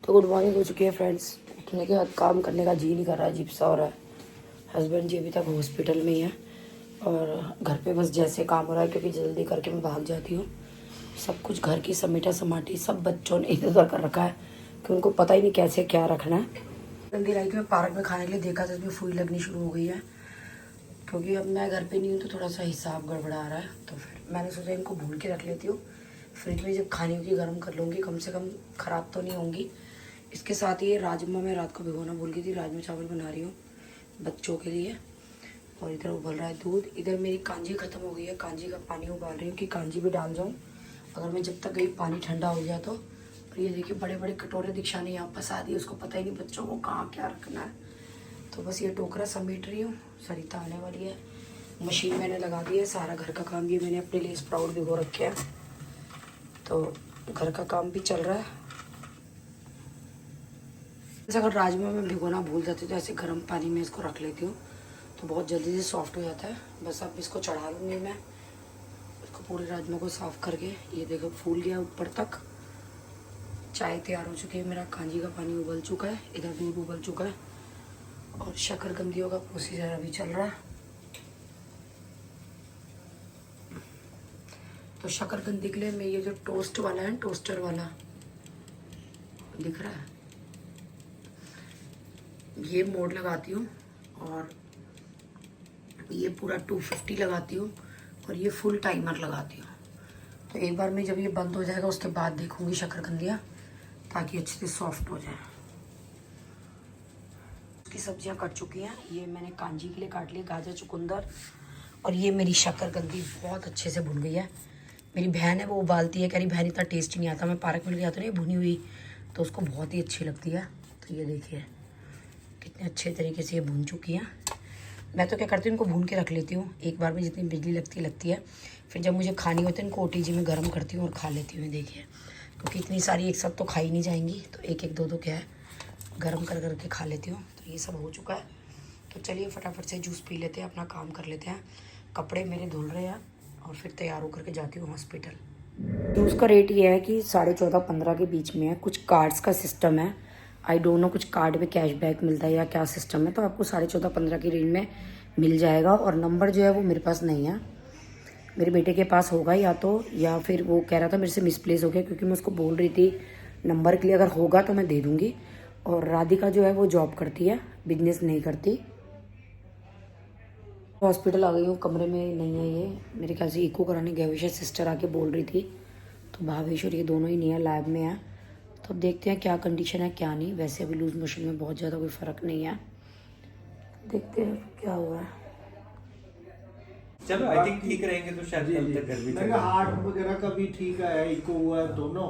तो good morning हो चुकी है फ्रेंड्स। उठने के बाद काम करने का जी नहीं कर रहा है, अजीब सा हो रहा है। हस्बैंड जी अभी तक हॉस्पिटल में ही है और घर पे बस जैसे काम हो रहा है, क्योंकि जल्दी करके मैं भाग जाती हूँ। सब कुछ घर की समेटा समाटी सब बच्चों ने इधर उधर कर रखा है कि उनको पता ही नहीं कैसे क्या रखना है। जल्दी लाई कि मैं पार्क में खाने के लिए देखा तो इसमें फूल लगनी शुरू हो गई है, क्योंकि अब मैं घर पे नहीं हूँ तो थोड़ा सा हिसाब गड़बड़ा रहा है। तो फिर मैंने सोचा इनको भून के रख लेती हूँ, फ्रिज में जब खानी होगी गर्म कर लूँगी, कम से कम ख़राब तो नहीं होंगी। इसके साथ ये राजमा मैं रात को भिगोना भूल गई थी, राजमा चावल बना रही हूँ बच्चों के लिए। और इधर उबल रहा है दूध। इधर मेरी कांजी ख़त्म हो गई है, कांजी का पानी उबाल रही हूँ कि कांजी भी डाल जाऊँ अगर मैं जब तक गई पानी ठंडा हो गया तो। और ये देखिए बड़े बड़े कटोरे दीक्षा ने यहाँ फंसा दिए, उसको पता ही नहीं बच्चों को कहाँ क्या रखना है। तो बस ये टोकरा समेट रही हूँ, सरिता आने वाली है। मशीन मैंने लगा दी है, सारा घर का काम भी मैंने अपने लिए स्प्राउट भिगो रखे हैं, तो घर का काम भी चल रहा है। जैसे अगर राजमा में भिगोना भूल जाती हूँ तो ऐसे गर्म पानी में इसको रख लेती हूँ तो बहुत जल्दी से सॉफ्ट हो जाता है। बस अब इसको चढ़ा लूँगी मैं, इसको पूरे राजमा को साफ़ करके। ये देखो फूल गया ऊपर तक। चाय तैयार हो चुकी है, मेरा कांजी का पानी उबल चुका है, इधर दूध उबल चुका है और शकरकंदियों का प्रोसीजर अभी चल रहा है। तो शकरकंदी के लिए मैं ये जो टोस्ट वाला है, टोस्टर वाला दिख रहा है, ये मोड लगाती हूँ और ये पूरा 250 लगाती हूँ और ये फुल टाइमर लगाती हूँ। तो एक बार में जब ये बंद हो जाएगा उसके बाद देखूँगी शकरकंदियाँ, ताकि अच्छे से सॉफ्ट हो जाए। उसकी सब्जियाँ कट चुकी हैं, ये मैंने कांजी के लिए काट ली गाजर चुकंदर, और ये मेरी शकरकंदी बहुत अच्छे से भुन गई है। मेरी बहन है वो उबालती है, कह रही बहन इतना टेस्ट नहीं आता, मैं पार्क में ले जाती नहीं भुनी हुई तो उसको बहुत ही अच्छी लगती है। तो ये देखिए कितने अच्छे तरीके से ये भून चुकी हैं। मैं तो क्या करती हूँ इनको भून के रख लेती हूँ, एक बार में जितनी बिजली लगती है। फिर जब मुझे खानी होती है इनको ओटीजी में गर्म करती हूँ और खा लेती हूँ। देखिए क्योंकि इतनी सारी एक साथ तो खाई नहीं जाएंगी, तो एक एक दो दो क्या है गर्म कर करके खा लेती हूँ। तो ये सब हो चुका है, तो चलिए फटाफट से जूस पी लेते हैं, अपना काम कर लेते हैं। कपड़े मेरे धुल रहे हैं और फिर तैयार होकर के जाती हूँ हॉस्पिटल। जूस का रेट ये है कि 14.5-15 के बीच में है। कुछ कार्ड्स का सिस्टम है, आई डोंट नो कुछ कार्ड में कैशबैक मिलता है या क्या सिस्टम है, तो आपको 14.5-15 की रेंज में मिल जाएगा। और नंबर जो है वो मेरे पास नहीं है, मेरे बेटे के पास होगा या तो, या फिर वो कह रहा था मेरे से मिसप्लेस हो गया, क्योंकि मैं उसको बोल रही थी नंबर के लिए अगर होगा तो मैं दे दूँगी। और राधिका जो है वो जॉब करती है, बिजनेस नहीं करती। हॉस्पिटल आ गई हूँ, कमरे में नहीं है ये, मेरे ख्याल से इको कराने गए हुए, सिस्टर आके बोल रही थी। तो भावेश और ये दोनों ही नहीं है, लैब में है। तो देखते हैं क्या कंडीशन है क्या नहीं। वैसे अभी लूज मोशन में बहुत ज़्यादा कोई फ़र्क नहीं है, देखते हैं क्या हुआ है। चलो आई थिंक ठीक रहेंगे तो शायद कल तक घर भी चले। हार्ट वगैरह का भी ठीक आया, इको हुआ है दोनों,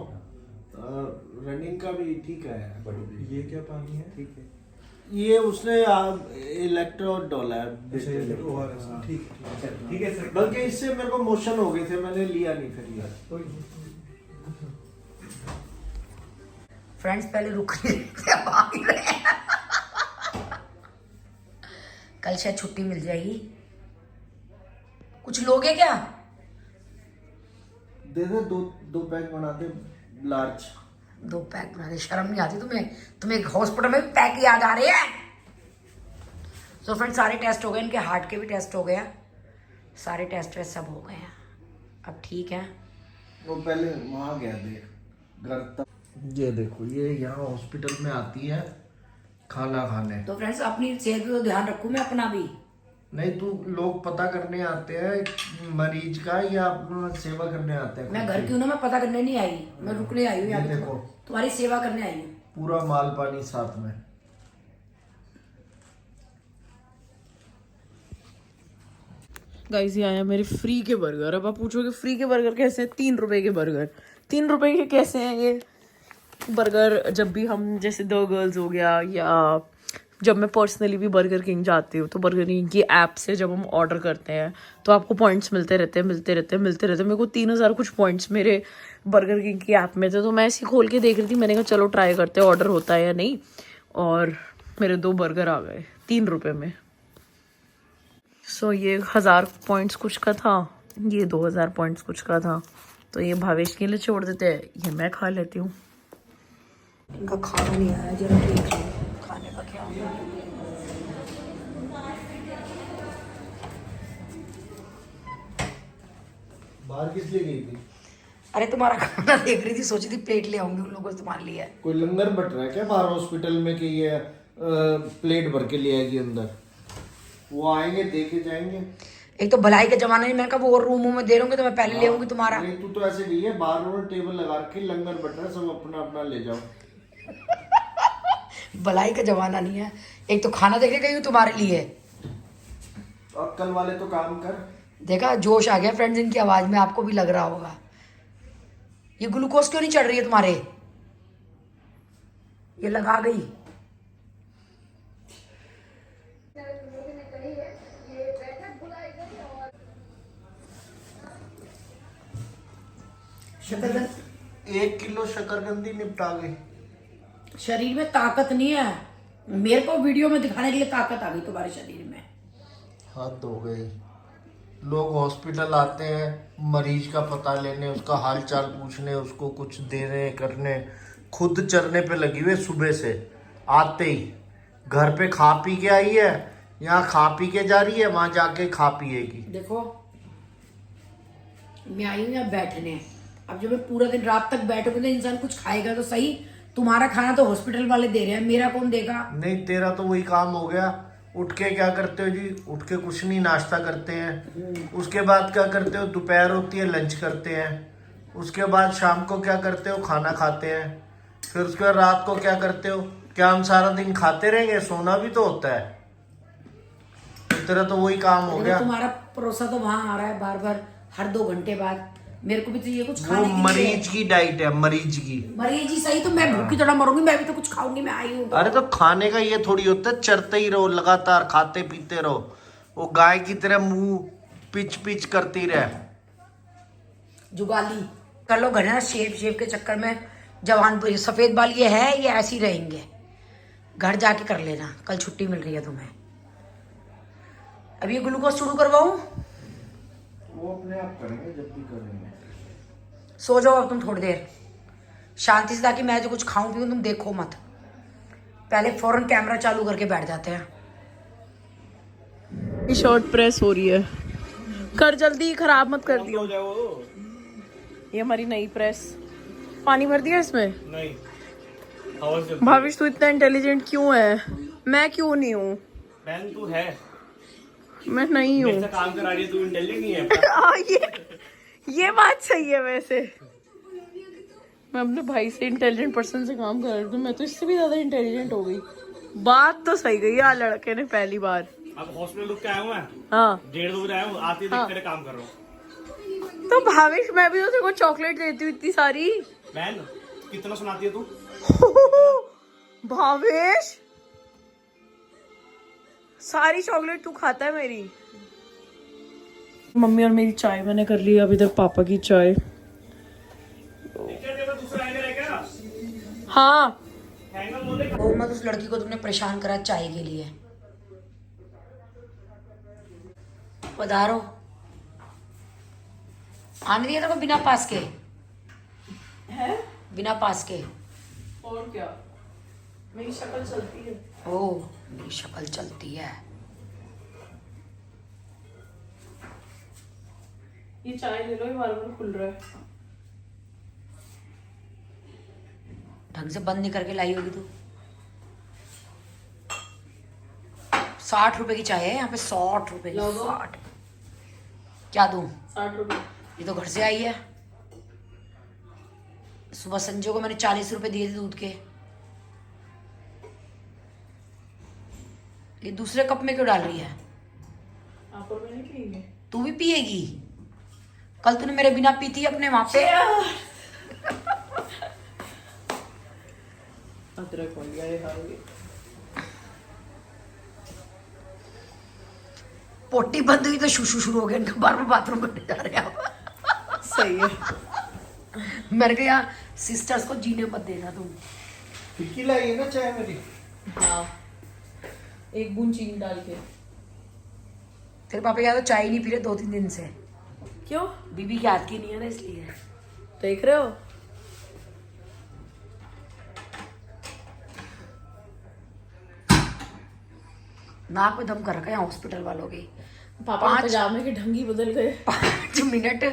रनिंग का भी ठीक आया है। ये क्या पानी है? ठीक है, ये उसने इलेक्ट्रोड डाला है। ठीक है सर। बल्कि इससे मेरे को मोशन हो गए थे, मैंने लिया नहीं फिर ये। फ्रेंड्स पहले रुक रहे कल शायद छुट्टी मिल जाएगी। कुछ लोगे क्या? दे दे, दो पैक बना दे लार्ज। 2 पैक बना दे, शर्म नहीं आती तुम्हें हॉस्पिटल में पैक याद आ रहे हैं। तो फ्रेंड्स सारे टेस्ट हो गए, इनके हार्ट के भी टेस्ट हो गया, सारे टेस्ट वेस्ट सब हो गए हैं, अब ठीक है। वो पहले वहाँ गया दे घर तक। ये देखो ये यहाँ हॉस्पिटल में आती है खाना खाने। तो फ्रेंड्स अपनी सेहत पे तो ध्यान रखूँ मैं अपना भी। नहीं तू, लोग पता करने आते हैं मरीज का या अपना सेवा करने आते हैं। मैं घर क्यों ना, मैं पता करने नहीं आई, मैं रुकने आई हूँ यहाँ पे, देखो तुम्हारी सेवा करने आई हूँ। पूरा माल पानी साथ में। गाइस ये आया मेरे फ्री के बर्गर। अब आप पूछोगे फ्री के बर्गर कैसे हैं? 3 रुपए के बर्गर, 3 रुपए के कैसे हैं ये बर्गर? जब भी हम जैसे द गर्ल्स हो गया, या जब मैं पर्सनली भी बर्गर किंग जाती हूँ तो बर्गर किंग की ऐप से जब हम ऑर्डर करते हैं तो आपको पॉइंट्स मिलते रहते हैं। मेरे को 3000 कुछ पॉइंट्स मेरे बर्गर किंग की ऐप में थे, तो मैं ऐसे खोल के देख रही थी, मैंने कहा चलो ट्राई करते हैं ऑर्डर होता है या नहीं। और मेरे 2 बर्गर आ गए 3 रुपए में। सो ये 1000 पॉइंट्स कुछ का था, ये 2000 पॉइंट्स कुछ का था। तो ये भावेश के लिए छोड़ देते हैं, ये मैं खा लेती हूँ। इनका खाना नहीं आया, जरा देख लो खाने का क्या होगा। बाहर किस लिए गई थी? अरे तुम्हारा खाना देख रही थी, सोची थी प्लेट ले आऊंगी उन लोगों से तुम्हारे लिए। कोई लंगर बट रहा है क्या बाहर हॉस्पिटल में कि ये प्लेट भर के ले आएगी अंदर? वो आएंगे देके जाएंगे। एक तो भलाई के जमाने में मैंने कहा वो रूमों में दे रहोगे तो मैं पहले ले आऊंगी तुम्हारा। नहीं तू तो ऐसे गई है, बाहर उन्होंने टेबल लगा के लंगर बट रहा है, सब अपना अपना ले जाओ। भलाई का जमाना नहीं है, एक तो खाना देखने गई हूँ तुम्हारे लिए। अक्कल वाले तो काम कर। देखा जोश आ गया फ्रेंड्स इनकी आवाज में, आपको भी लग रहा होगा। ये ग्लूकोज क्यों नहीं चढ़ रही है तुम्हारे? ये लगा गई। शकरकंद 1 किलो शकरकंदी निपटा गई। शरीर में ताकत नहीं है, मेरे को वीडियो में दिखाने के लिए ताकत आ गई तुम्हारे शरीर में। हद हो गई। लोग हॉस्पिटल आते हैं मरीज का पता लेने, उसका हाल चाल पूछने, उसको कुछ देने करने, खुद चरने पे लगी हुई सुबह से। आते ही घर पे खा पी के आई है, यहाँ खा पी के जा रही है, वहां जाके खा पिएगी। देखो मैं आई हूँ यहाँ बैठने, अब जब मैं पूरा दिन रात तक बैठूंगी तो इंसान कुछ खाएगा तो सही। तुम्हारा खाना तो हॉस्पिटल वाले दे रहे हैं, मेरा कौन देगा? नहीं तेरा तो वही काम हो गया। उठ के क्या करते हो जी? उठ के कुछ नहीं, नाश्ता करते हैं। उसके बाद क्या करते हो? दोपहर होती है लंच करते हैं। उसके बाद शाम को क्या करते हो? खाना खाते हैं। फिर उसके बाद रात को क्या करते हो? क्या हम सारा दिन खाते रहेंगे? सोना भी तो होता है। तो तेरा तो वही काम हो गया। तुम्हारा परोसा तो वहां आ रहा है बार बार हर 2 घंटे बाद, मेरे को भी चाहिए कुछ खाने वो के लिए। मरीज की डाइट है, मरीज की। मरीज ही सही तो मैं भूखी थोड़ा मरूंगी, मैं भी तो कुछ खाऊंगी, मैं आई हूँ तो। अरे तो खाने का ये थोड़ी होता है, चरते ही रहो लगातार, खाते पीते रहो। वो गाय की तरह मुंह पिच पिच करती रहे। जुगाली कर लो घर ना, शेव के चक्कर में जवान सफेद बाल ये है, ये ऐसे ही रहेंगे। घर जाके कर लेना, कल छुट्टी मिल रही है तुम्हें। अब ये ग्लूकोज शुरू करवाऊं? वो अपने आप करेंगे जब भी करेंगे। सो जाओ अब तुम थोड़ी देर शांति से, ताकि मैं जो कुछ खाऊं पीऊं तुम देखो मत। पहले फौरन कैमरा चालू करके बैठ जाते हैं। शर्ट प्रेस हो रही है, कर जल्दी, खराब मत कर दियो। ये हमारी नई प्रेस, पानी भर दिया इसमें? नहीं। भाविश तू इतना इंटेलिजेंट क्यों है? मैं क्यों नहीं हूँ? बहन तू है, मैं नहीं हूँ। काम करा रही है, तू इंटेलिजेंट नहीं है। ये बात सही है। वैसे मैं अपने भाई से इंटेलिजेंट पर्सन से काम कर रही हूँ, मैं तो इससे भी ज्यादा इंटेलिजेंट हो गई। बात तो सही गई यार लड़के ने पहली बार। अब हॉस्पिटल रुक के आया हूँ मैं। हाँ 1:30 बजे आया हूँ, आते ही देख तेरे काम कर रहा हूँ। तो भाविश मैं भी तो तेरे को चॉकलेट देती हूँ इतनी सारी। बहन कितना सुनाती है तू? भावेश सारी चॉकलेट तू खाता है मेरी। मम्मी और मेरी चाय मैंने कर ली, अब इधर पापा की चाय। हाँ और मत उस लड़की को तुमने परेशान करा चाय के लिए। पधारो। आने दिया था बिना पास के है? बिना पास के। और क्या, मेरी शक्ल चलती है। ओ मेरी शक्ल चलती है। ये चाय ले लो, ये बार-बार खुल रहा है। ढंग से बंद नहीं करके लाई होगी तू। 60 रुपए की चाय है यहाँ पे, 60 रुपए की। 60 क्या दूं? 60 रुपए। ये तो घर से आई है। सुबह संजय को मैंने 40 रुपए दिए थे दूध के। ये दूसरे कप में क्यों डाल रही है? आप और मैं नहीं पिएंगे? तू भी पिएगी? कल तूने मेरे बिना पी थी अपने वहां पे। अदरक हो गया, ये हारोगे। पोटी बंद हुई तो शूशू शुरू हो गया इनका, बार बार बाथरूम करने जा रहे हैं आप। सही है। मैंने कहा यार सिस्टर्स को जीने मत देना तुम। फिक्की लाई है ना चाय मेरी। हाँ 1 बूंद चीनी डाल के। तेरे पापा क्या तो चाय ही नहीं पी रहे 2-3 दिन से। क्यों? बीबी के हाथ की नहीं है ना इसलिए। देख रहे हो? नाक में दम कर रखा है हॉस्पिटल वालों के। पापा पजामे के ढंगी बदल गए। 5 मिनट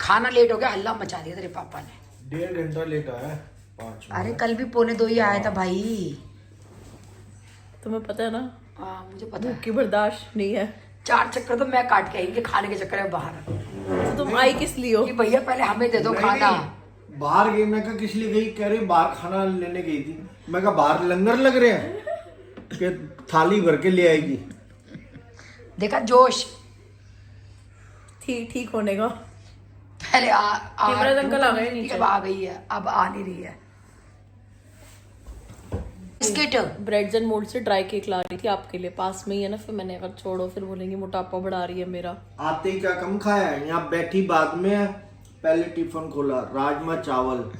खाना लेट हो गया, हल्ला मचा दिया तेरे पापा ने। 1.5 घंटा लेट आया 5 अरे कल भी 1:45 ही आया था भाई। तुम्हें पता है ना, हाँ मुझे पता है। भूख की बर्दाश्त नहीं है। 4 चक्कर तो मैं काट के आई इनके खाने के चक्कर में बाहर, तो तुम आई किस लिए हो? कि भैया पहले हमें दे दो खाना। बाहर गई, मैं कहा किस लिए गई, कह रही बाहर खाना लेने गई थी। मैं कहा बाहर लंगर लग रहे हैं कि थाली भर के ले आएगी। देखा जोश ठीक होने का। पहले हेमराज अंकल आ गए नीचे। अब आ गई है, अब आ नहीं रही है। बिस्किट ब्रेड्स एंड मोल्ड से ड्राई केक ला रही थी आपके लिए, पास में ही है ना। फिर मैंने कहा छोड़ो, फिर बोलेंगे मोटापा बढ़ा रही है मेरा। आते ही क्या कम खाया है, यहाँ बैठी बाद में है। पहले टिफिन खोला, राजमा चावल,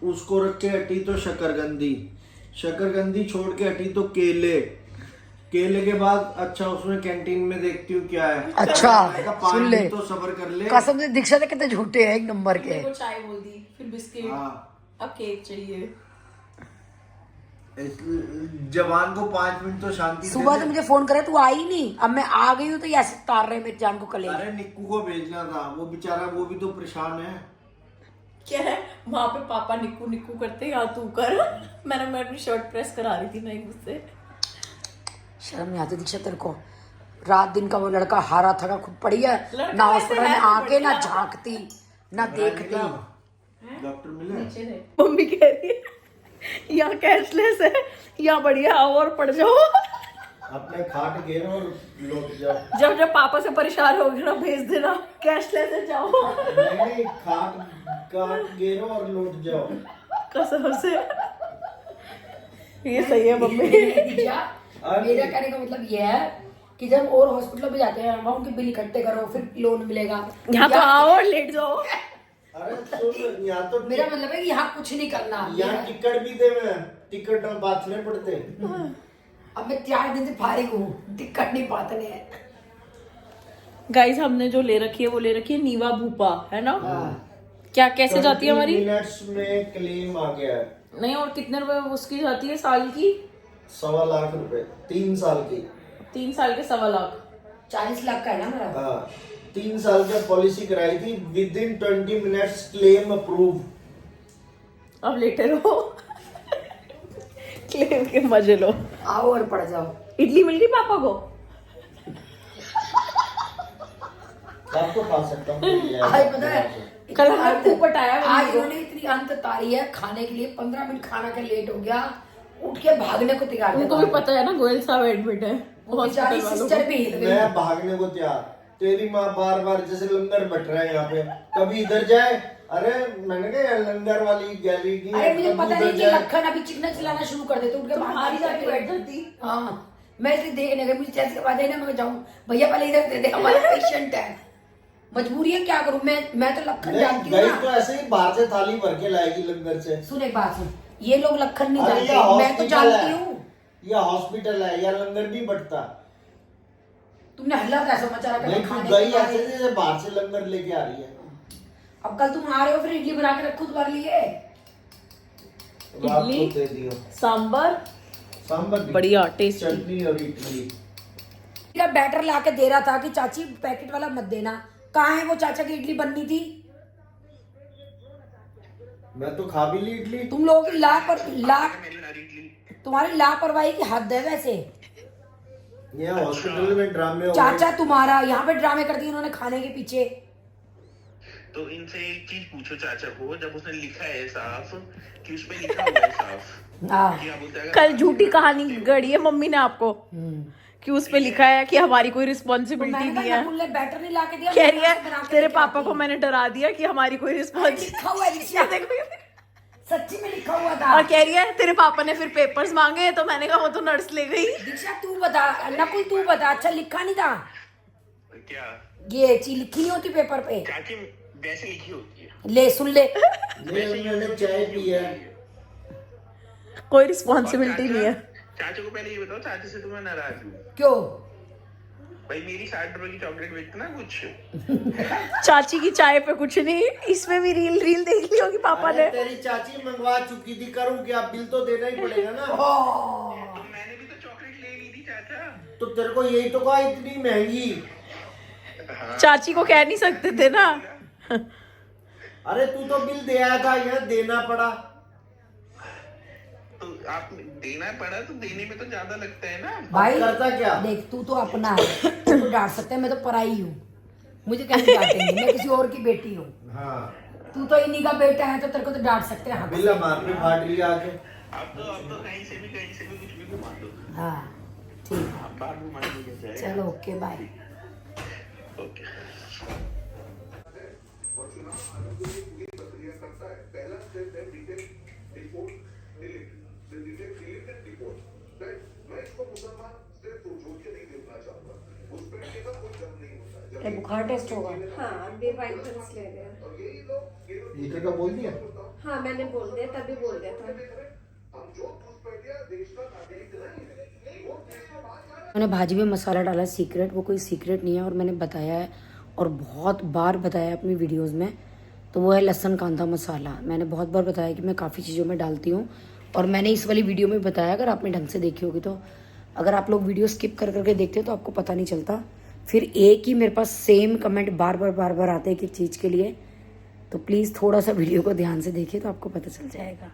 उसको रख के हटी तो शकरकंदी छोड़ के हटी तो केले के बाद अच्छा उसमें कैंटीन में देखती हूँ क्या है। अच्छा मैंने कहा, सुन 5 ले, दिन तो सब्र कर ले। कसम से दीक्षा से कितने झूठे हैं, 1 नंबर के। वो चाय बोल दी, फिर बिस्किट, हाँ, अब केक चाहिए। जवान को 5 मिनट तो शांति दे सुबह दे। से मुझे फोन करे, तू आई नहीं। अब मैं आ गई हूँ तो ये ऐसे तार रहे मेरी जान को कले। अरे निक्कू को भेजना था, वो बेचारा वो भी तो परेशान है। क्या है वहां पे, पापा निक्कू निक्कू करते, यहाँ तू कर। मैं अपनी शर्ट प्रेस करा रही थी ना एक मुझसे। शर्म नहीं आती दीक्षा तेरे को? रात दिन का वो लड़का हारा थका खुद पड़ी है लड़का ना, वैसे हॉस्पिटल में है तो आके ना बढ़िया। झांकती ना देखती। डॉक्टर मिले? मम्मी कह रही है यहाँ कैशलेस है, यहाँ बढ़िया आओ और पड़ जाओ। अपने खाट घेर और लौट जाओ। जब पापा से परेशान हो गए ना, भेज देना कैशलेस है, जाओ। नहीं, खाट घेरो और लौट जाओ। कसम से ये सही है मम्मी। मेरा कहने का मतलब ये है कि जब और हॉस्पिटल में जाते हैं वहाँ उनके बिल इकट्ठे करो, फिर लोन मिलेगा। यहाँ तो आओ और लेट जाओ। अरे सुन, यहाँ तो मेरा मतलब है कि यहाँ कुछ नहीं करना। यहाँ टिकट भी दे, मैं टिकट में बांटने पड़ते। अब मैं 4 दिन से फारिग हूँ, टिकट नहीं बांटने हैं। गाइस हमने जो ले रखी है वो ले रखी है नीवा भूपा, है ना? क्या कैसे जाती है हमारी? मिनट्स में क्लेम आ गया है। नहीं, और कितने रुपए उसकी जाती है साल की? 1.25 लाख रुपए 3 साल की। 3 साल के 1.25 लाख। 40 लाख का है ना मेरा। हाँ, 3 साल का पॉलिसी कराई थी, with in 20 minutes claim approve. अब लेटे रहो। क्लेम के मजे लो। आओ और पड़ जाओ। इडली मिल गई पापा को? आपको खा सकता हूँ। आज पता है कल हमने खूब पटाया आज मम्मी को। उन्होंने इतनी अंत तारी है खाने के लिए। 15 मिनट खाना के लेट हो गया, उठ के भागने को तैयार उनको भी पता है ना गोयल साहब एडमिट है बेचारी हॉस्पिटल वालों सिस्टर को। भी हिल गई। मैं भागने को तैयार। तेरी माँ बार बार जैसे लंगर बट रहा है यहाँ पे, कभी इधर जाए। अरे मैंने कहा यार लंगर वाली गैली की अरे मुझे कभी पता उधर नहीं कि जाए। लखन अभी चिकना चलाना शुरू कर देते, उठ के तुम्हारी जाके बैठ जाती। हाँ मैं इसलिए देखने गई, मुझे चैस के बाद ना मैं जाऊँ भैया पहले इधर दे दे, हमारा पेशेंट है। मजबूरी है, क्या करूँ मैं तो लखन जानती हूँ गई ना। तो ऐसे ही बाहर से थाली भर के लाएगी लंगर से। सुन एक बात सुन, ये लोग लखन नहीं अरे जानते, ये मैं तो हॉस्पिटल जानती है। हूँ। यह हॉस्पिटल है, यह लंगर नहीं बटता। तुमने हल्ला कैसा मचा रखा है नहीं, खाने तू गई के ऐसे लिए? जैसे बाहर से लंगर लेके आ रही है। अब कल तुम आ रहे हो, फिर इडली बना के रखो तुम्हारे लिए। रात इडली? को दे दियो सांबर सांबर भी, बढ़िया टेस्टी। चटनी और इडली। का बैटर ला के दे रहा था कि चाची पैकेट वाला मत देना। कहाँ है वो चाचा की इडली बननी थी? मैं तो खा भी ली इडली। तुम लोगों की तुम्हारी लापरवाही की हद है वैसे। ये हॉस्पिटल में ड्रामे हो चाचा तुम्हारा यहाँ पे ड्रामे कर दिए उन्होंने खाने के पीछे। तो इनसे एक चीज पूछो चाचा को, जब उसने लिखा है साफ कि उस पे लिखा हुआ है साफ हाँ क्या बोलता है कल झूठी कहानी गढ़ी है मम्मी ने आपको कि उस पे लिखा है कि हमारी कोई रिस्पॉन्सिबिलिटी मैंने नहीं कहा है। नकुल ने बैटर नहीं ला के दिया, कह मैं रही यहाँ से बना है के तेरे लेके पापा आती को हूँ। मैंने डरा दिया कि हमारी कोई रिस्पॉन्सिबिलिटी। लिखा हुआ है दीक्षा, सच्ची में लिखा हुआ था। और कह रही है तेरे पापा ने फिर पेपर्स मांगे तो मैंने कहा वो तो नर्स ले गई। दीक्षा तू बता, नकुल तू बता, अच्छा लिखा नहीं था? क्या ये चीज लिखी नहीं होती पेपर पे? चाची वैसे लिखी होती है। ले सुन ले। मैंने चाय पी है। कोई रिस्पॉन्सिबिलिटी नहीं है। चाचा को पहले ये बताओ, चाची से तुम्हें नाराज हूँ क्यों? भाई, मेरी 60 रुपए की चॉकलेट बेचना कुछ। चाची की चाय पे कुछ नहीं, इसमें भी रील देख ली होगी पापा अरे ने। तेरी चाची मंगवा चुकी थी, करूँ क्या? बिल तो देना ही पड़ेगा ना। तो मैंने भी तो चॉकलेट ले ली थी चाचा। तो तेरे को यही तो कहा इतनी महंगी। चाची को कह नहीं सकते थे ना। अरे तू तो बिल दे आया था, यहाँ देना पड़ा। तो आप देना पड़ा तो देने में तो ज्यादा लगता है ना। भाई करता क्या? देख तू तो अपना है, तू तो डांट सकता है, मैं तो पराई हूँ, मुझे कैसे डांटेंगे, मैं किसी और की बेटी हूँ। हाँ तू तो इन्हीं का बेटा है तो तेरे को तो डांट सकते हैं। बिल हमारे फाट लिया आके। अब तो कहीं से भी कुछ भी घुमा दो। हाँ ठीक, आप बाहर घुमा दीजिए। चलो ओके बाय। ओके। बुखार टेस्ट होगा। हाँ अभी वाइटल्स ले रहे हैं। लीटर का बोल दिया? हाँ मैंने बोल दिया, तभी बोल दिया था। मैंने भाजी में मसाला डाला सीक्रेट, वो कोई सीक्रेट नहीं है और मैंने बताया है और बहुत बार बताया है अपनी वीडियोस में। तो वो है लहसुन कांदा मसाला। मैंने बहुत बार बताया कि मैं काफ़ी चीज़ों में डालती हूँ और मैंने इस वाली वीडियो में बताया, अगर आपने ढंग से देखी होगी तो। अगर आप लोग वीडियो स्किप कर करके देखते हो तो आपको पता नहीं चलता, फिर एक ही मेरे पास सेम कमेंट बार बार आते हैं कि चीज़ के लिए। तो प्लीज़ थोड़ा सा वीडियो को ध्यान से देखिए तो आपको पता चल जाएगा।